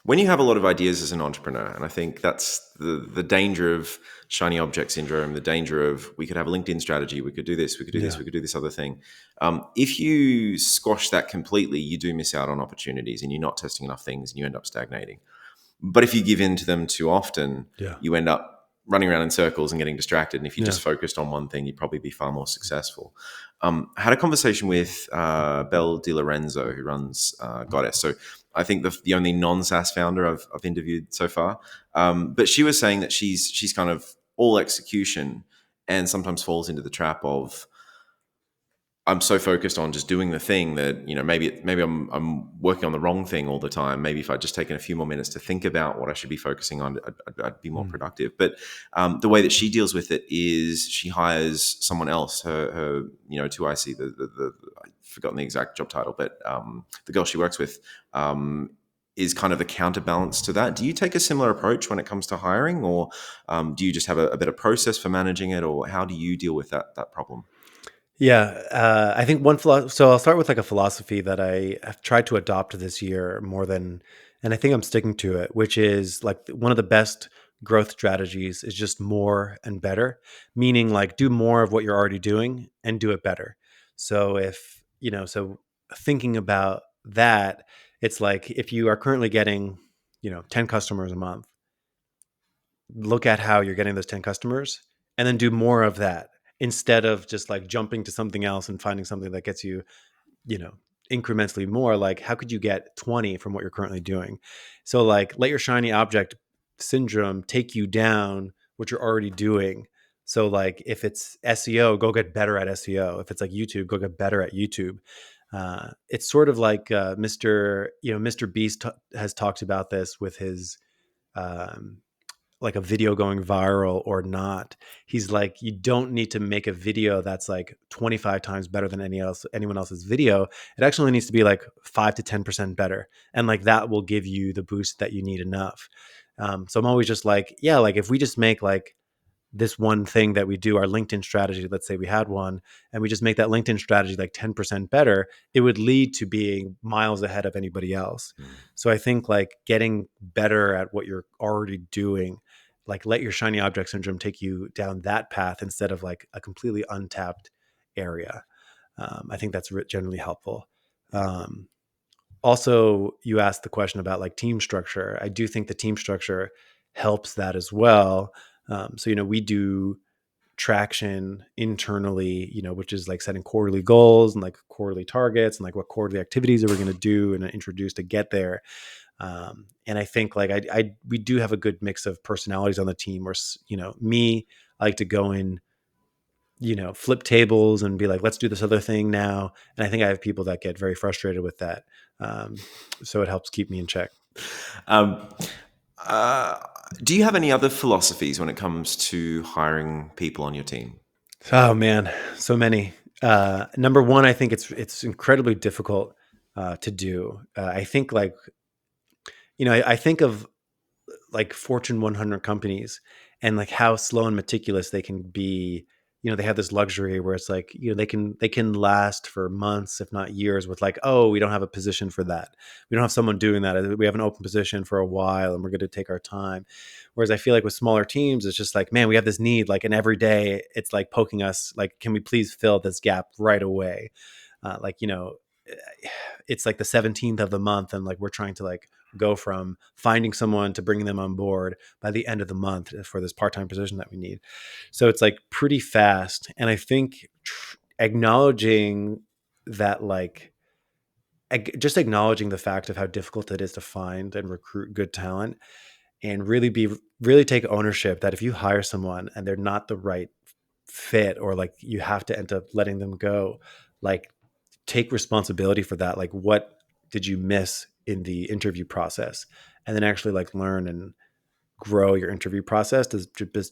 When you have a lot of ideas as an entrepreneur, and I think that's the danger of shiny object syndrome, the danger of we could have a LinkedIn strategy, we could do this, we could do this, Yeah. we could do this other thing. If you squash that completely, you do miss out on opportunities and you're not testing enough things and you end up stagnating. But if you give in to them too often, Yeah. you end up running around in circles and getting distracted. And if you Yeah. just focused on one thing, you'd probably be far more successful. I had a conversation with Belle Di Lorenzo, who runs Goddess. So I think the only non-SaaS founder I've interviewed so far. But she was saying that she's kind of all execution and sometimes falls into the trap of I'm so focused on just doing the thing that, maybe I'm working on the wrong thing all the time. Maybe if I'd just taken a few more minutes to think about what I should be focusing on, I'd be more Mm. productive. But the way that she deals with it is she hires someone else. Her 2IC, I've forgotten the exact job title, but the girl she works with is kind of the counterbalance to that. Do you take a similar approach when it comes to hiring, or do you just have a better process for managing it, or how do you deal with that problem? Yeah, I think so I'll start with like a philosophy that I have tried to adopt this year more than, and I think I'm sticking to it, which is like one of the best growth strategies is just more and better, meaning like do more of what you're already doing and do it better. So so thinking about that, it's like if you are currently getting, 10 customers a month, look at how you're getting those 10 customers and then do more of that instead of just like jumping to something else and finding something that gets you, you know, incrementally more. Like how could you get 20 from what you're currently doing? So like let your shiny object syndrome take you down what you're already doing. So like if it's SEO, go get better at SEO. If it's like YouTube, go get better at YouTube. It's sort of like Mr. Beast has talked about this with his um, like a video going viral or not. He's like, you don't need to make a video that's like 25 times better than anyone else's video. It actually needs to be like 5 to 10% better. And like that will give you the boost that you need enough. So I'm always just like, yeah, like if we just make like this one thing that we do, our LinkedIn strategy, let's say we had one, and we just make that LinkedIn strategy like 10% better, it would lead to being miles ahead of anybody else. So I think like getting better at what you're already doing, like let your shiny object syndrome take you down that path instead of like a completely untapped area. I think that's generally helpful. Um, Also, you asked the question about like team structure. I do think the team structure helps that as well. So we do traction internally, which is like setting quarterly goals and like quarterly targets and like what quarterly activities are we going to do and introduce to get there. And I think like we do have a good mix of personalities on the team. Where me, I like to go in, flip tables and be like, let's do this other thing now. And I think I have people that get very frustrated with that. So it helps keep me in check. Um, uh, do you have any other philosophies when it comes to hiring people on your team? Oh man, so many. Number one, I think it's incredibly difficult to do. I think like I think of like Fortune 100 companies and like how slow and meticulous they can be. They have this luxury where it's like they can last for months if not years with like, oh, we don't have a position for that, we don't have someone doing that, we have an open position for a while and we're going to take our time. Whereas I feel like with smaller teams it's just like, man, we have this need, like, and every day it's like poking us like, can we please fill this gap right away? Like it's like the 17th of the month and like we're trying to like go from finding someone to bringing them on board by the end of the month for this part-time position that we need. So it's like pretty fast. And I think acknowledging that, like just acknowledging the fact of how difficult it is to find and recruit good talent, and really take ownership that if you hire someone and they're not the right fit, or like you have to end up letting them go, like take responsibility for that. Like, what did you miss in the interview process? And then actually like learn and grow your interview process to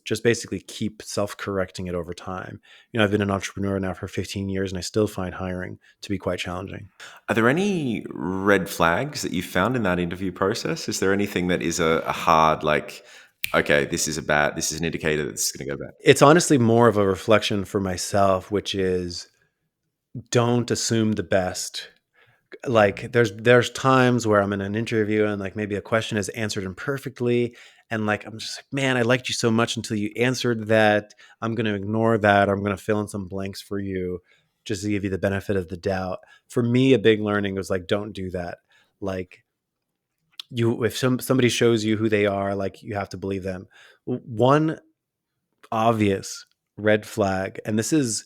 just basically keep self-correcting it over time. I've been an entrepreneur now for 15 years and I still find hiring to be quite challenging. Are there any red flags that you found in that interview process? Is there anything that is a hard, like, okay, this is an indicator that this is going to go bad? It's honestly more of a reflection for myself, which is don't assume the best. like there's times where I'm in an interview and like maybe a question is answered imperfectly, and like I'm just like, man, I liked you so much until you answered that. I'm going to ignore that. I'm going to fill in some blanks for you just to give you the benefit of the doubt. For me, a big learning was like, don't do that. Like, you, if somebody shows you who they are, like, you have to believe them. One obvious red flag, and this is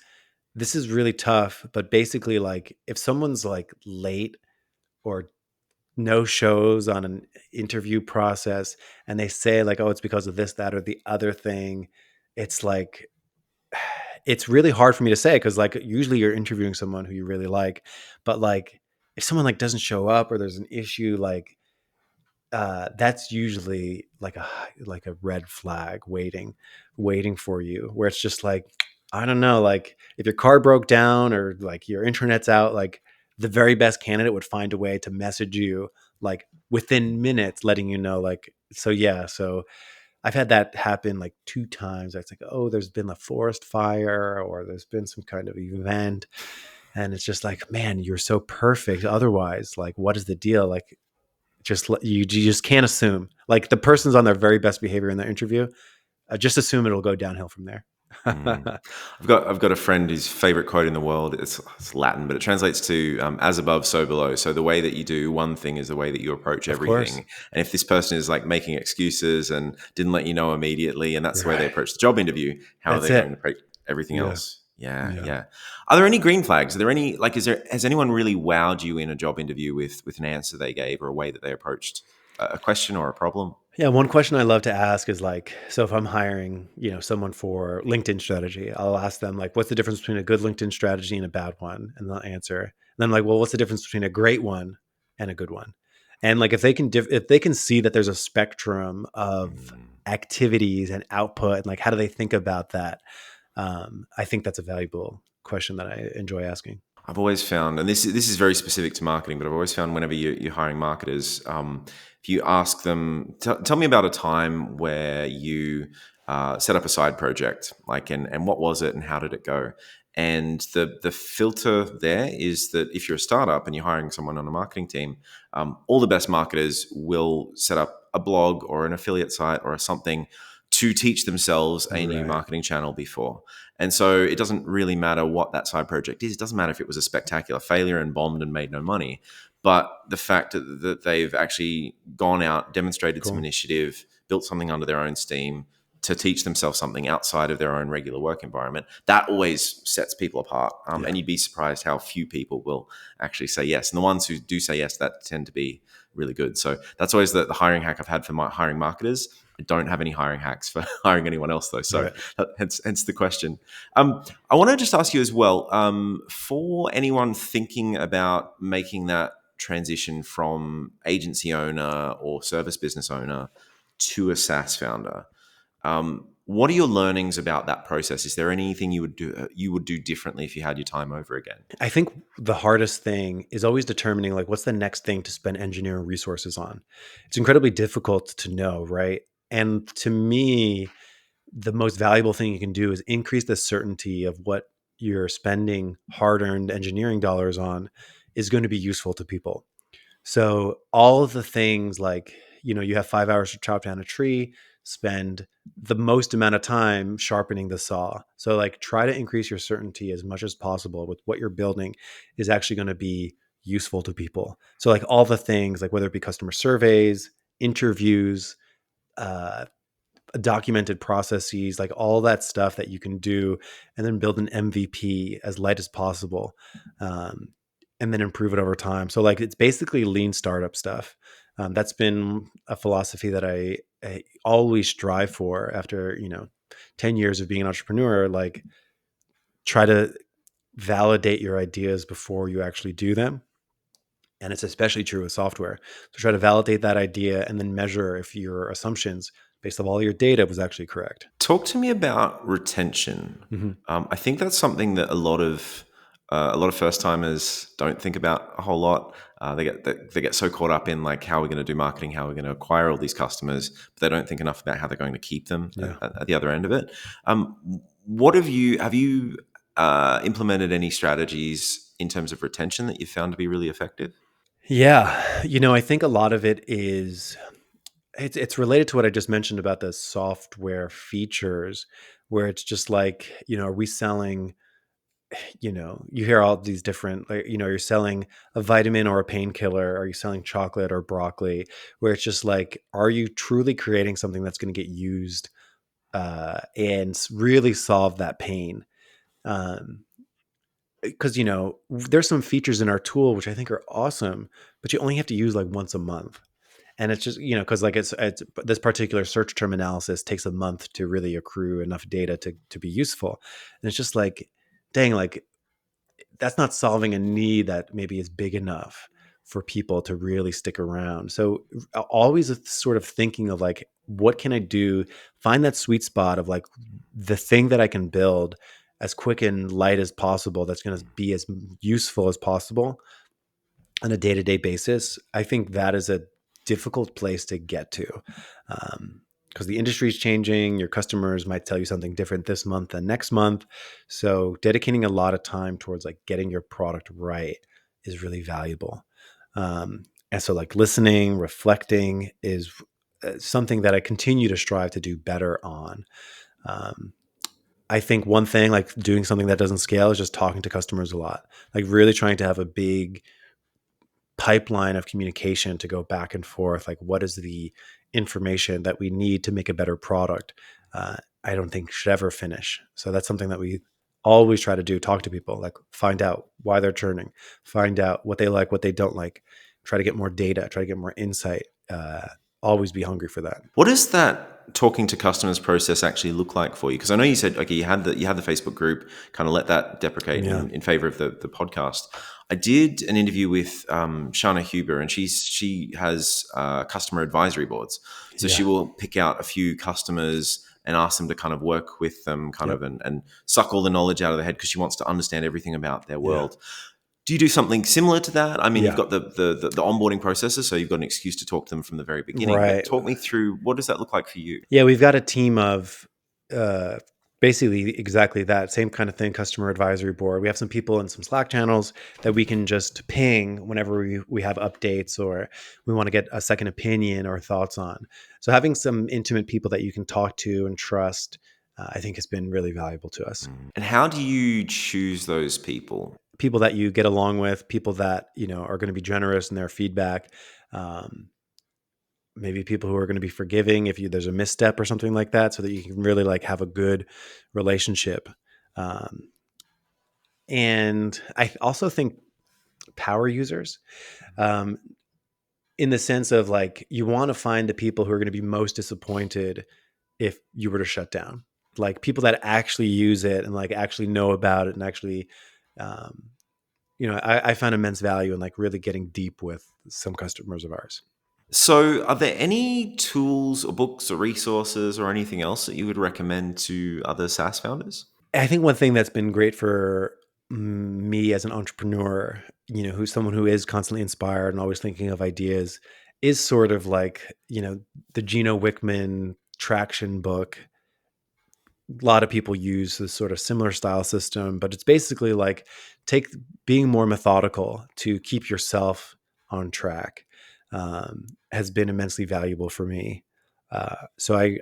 really tough, but basically, like, if someone's like late or no shows on an interview process and they say like, oh, it's because of this, that, or the other thing, it's like, it's really hard for me to say, because like usually you're interviewing someone who you really like, but like if someone like doesn't show up or there's an issue, like that's usually like a red flag waiting for you, where it's just like, I don't know, like if your car broke down or like your internet's out, like the very best candidate would find a way to message you like within minutes, letting you know, like, so yeah. So I've had that happen like 2 times. It's like, oh, there's been a forest fire or there's been some kind of event, and it's just like, man, you're so perfect otherwise, like what is the deal? Like, you just can't assume, like the person's on their very best behavior in their interview. Just assume it'll go downhill from there. Mm. I've got a friend whose favorite quote in the world. It's Latin, but it translates to "as above, so below." So the way that you do one thing is the way that you approach Of course. everything. And if this person is like making excuses and didn't let you know immediately, and that's the way they Right. approach the job interview, how are That's they going to it. approach everything Yeah. else? Yeah, Yeah. yeah. Are there any green flags? Are there any, like, has anyone really wowed you in a job interview with an answer they gave or a way that they approached a question or a problem? Yeah, one question I love to ask is like, so if I'm hiring, someone for LinkedIn strategy, I'll ask them like, what's the difference between a good LinkedIn strategy and a bad one? And they'll answer. And then I'm like, well, what's the difference between a great one and a good one? And like, if they can see that there's a spectrum of Mm. activities and output, and like, how do they think about that? I think that's a valuable question that I enjoy asking. I've always found, and this is very specific to marketing, but I've always found whenever you're hiring marketers, if you ask them, tell me about a time where you set up a side project, like, and what was it and how did it go? And the filter there is that if you're a startup and you're hiring someone on a marketing team, all the best marketers will set up a blog or an affiliate site or something to teach themselves a new Right. marketing channel before. And so it doesn't really matter what that side project is. It doesn't matter if it was a spectacular failure and bombed and made no money. But the fact that they've actually gone out, demonstrated some Cool. initiative, built something under their own steam to teach themselves something outside of their own regular work environment, that always sets people apart. Yeah. And you'd be surprised how few people will actually say yes. And the ones who do say yes, that tend to be really good. So that's always the hiring hack I've had for my hiring marketers. I don't have any hiring hacks for hiring anyone else, though. So Right. hence the question. I want to just ask you as well, for anyone thinking about making that transition from agency owner or service business owner to a SaaS founder, what are your learnings about that process? Is there anything you would do differently if you had your time over again? I think the hardest thing is always determining like what's the next thing to spend engineering resources on. It's incredibly difficult to know, right? And to me, the most valuable thing you can do is increase the certainty of what you're spending hard-earned engineering dollars on is going to be useful to people. So all of the things like, you have 5 hours to chop down a tree, spend the most amount of time sharpening the saw. So like try to increase your certainty as much as possible with what you're building is actually going to be useful to people. So like all the things, like whether it be customer surveys, interviews, uh, documented processes, like all that stuff that you can do, and then build an MVP as light as possible, um, and then improve it over time. So like it's basically lean startup stuff. That's been a philosophy that I always strive for after 10 years of being an entrepreneur. Like try to validate your ideas before you actually do them. And it's especially true with software. So try to validate that idea and then measure if your assumptions based on all your data was actually correct. Talk to me about retention. Mhm. I think that's something that a lot of first timers don't think about a whole lot. They get so caught up in like how we're going to do marketing, how we're going to acquire all these customers, but they don't think enough about how they're going to keep them Yeah. at the other end of it. What have you implemented any strategies in terms of retention that you found to be really effective? Yeah. I think a lot of it is it's related to what I just mentioned about the software features, where it's just like, are we selling, you hear all these different, like, you're selling a vitamin or a painkiller, are you selling chocolate or broccoli, where it's just like, are you truly creating something that's going to get used and really solve that pain? Um, because there's some features in our tool which I think are awesome, but you only have to use like once a month. And it's just, because like it's this particular search term analysis takes a month to really accrue enough data to be useful. And it's just like, dang, like that's not solving a need that maybe is big enough for people to really stick around. So always sort of thinking of like, what can I do? Find that sweet spot of like the thing that I can build as quick and light as possible, that's going to be as useful as possible on a day-to-day basis. I think that is a difficult place to get to, because the industry is changing. Your customers might tell you something different this month than next month. So dedicating a lot of time towards like getting your product right is really valuable. And so like listening, reflecting is something that I continue to strive to do better on. Um, I think one thing, like doing something that doesn't scale, is just talking to customers a lot, like really trying to have a big pipeline of communication to go back and forth. Like, what is the information that we need to make a better product? I don't think should ever finish. So that's something that we always try to do: talk to people, like find out why they're churning, find out what they like, what they don't like, try to get more data, try to get more insight. Always be hungry for that. What does that talking to customers process actually look like for you? Because I know you said, okay, you had the Facebook group, kind of let that deprecate Yeah. in favor of the podcast. I did an interview with Shana Huber, and she has customer advisory boards. So she Yeah. will pick out a few customers and ask them to kind of work with them, kind of, Yep. and suck all the knowledge out of their head because she wants to understand everything about their Yeah. world. Do you do something similar to that? I mean, you've Yeah. got the onboarding processes, so you've got an excuse to talk to them from the very beginning. But Right. talk me through, what does that look like for you? Yeah, we've got a team of uh, basically exactly that same kind of thing, customer advisory board. We have some people in some Slack channels that we can just ping whenever we have updates or we want to get a second opinion or thoughts on. So having some intimate people that you can talk to and trust, I think has been really valuable to us. And how do you choose those people? People that you get along with, people that, are going to be generous in their feedback. Um, Maybe people who are going to be forgiving if there's a misstep or something like that, so that you can really like have a good relationship. um, and I also think power users, um, in the sense of like, you want to find the people who are going to be most disappointed if you were to shut down, like people that actually use it and like actually know about it and actually, um, I found immense value in like really getting deep with some customers of ours. So, are there any tools or books or resources or anything else that you would recommend to other SaaS founders? I think one thing that's been great for me as an entrepreneur, who's someone who is constantly inspired and always thinking of ideas, is sort of like, the Gino Wickman traction book. A lot of people use this sort of similar style system, but it's basically like take being more methodical to keep yourself on track, has been immensely valuable for me. So I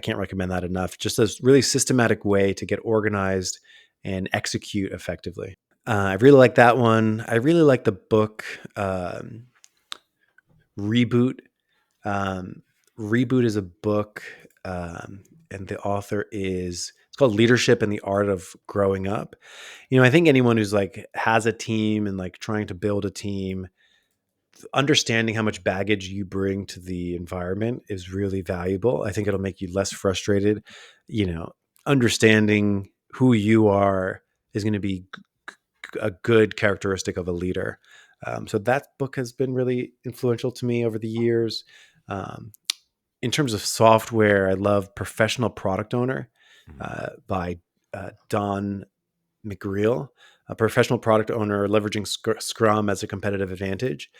can't recommend that enough. Just a really systematic way to get organized and execute effectively. I really like that one. I really like the book, Reboot. Um, Reboot is a book, and the author is, it's called Leadership and the Art of Growing Up. I think anyone who's like has a team and like trying to build a team, understanding how much baggage you bring to the environment is really valuable. I think it'll make you less frustrated. Understanding who you are is going to be a good characteristic of a leader. So that book has been really influential to me over the years. Um, in terms of software, I love Professional Product Owner by Don McGreal, a professional product owner leveraging Scrum as a competitive advantage.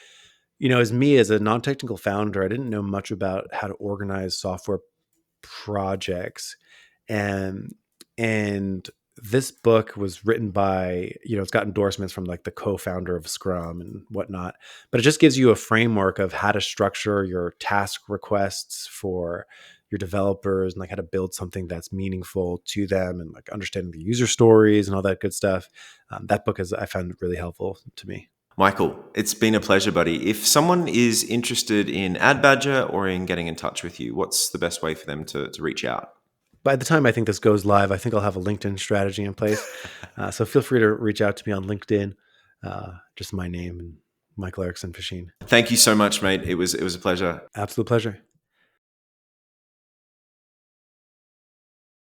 As me as a non-technical founder, I didn't know much about how to organize software projects, and this book was written by, it's got endorsements from like the co-founder of Scrum and whatnot, but it just gives you a framework of how to structure your task requests for your developers and like how to build something that's meaningful to them and like understanding the user stories and all that good stuff. That book I found really helpful to me. Michael, it's been a pleasure, buddy. If someone is interested in AdBadger or in getting in touch with you, what's the best way for them to reach out? By the time I think this goes live, I think I'll have a LinkedIn strategy in place. So feel free to reach out to me on LinkedIn. Just my name and Michael Erickson Facchin. Thank you so much, mate. It was a pleasure. Absolute pleasure.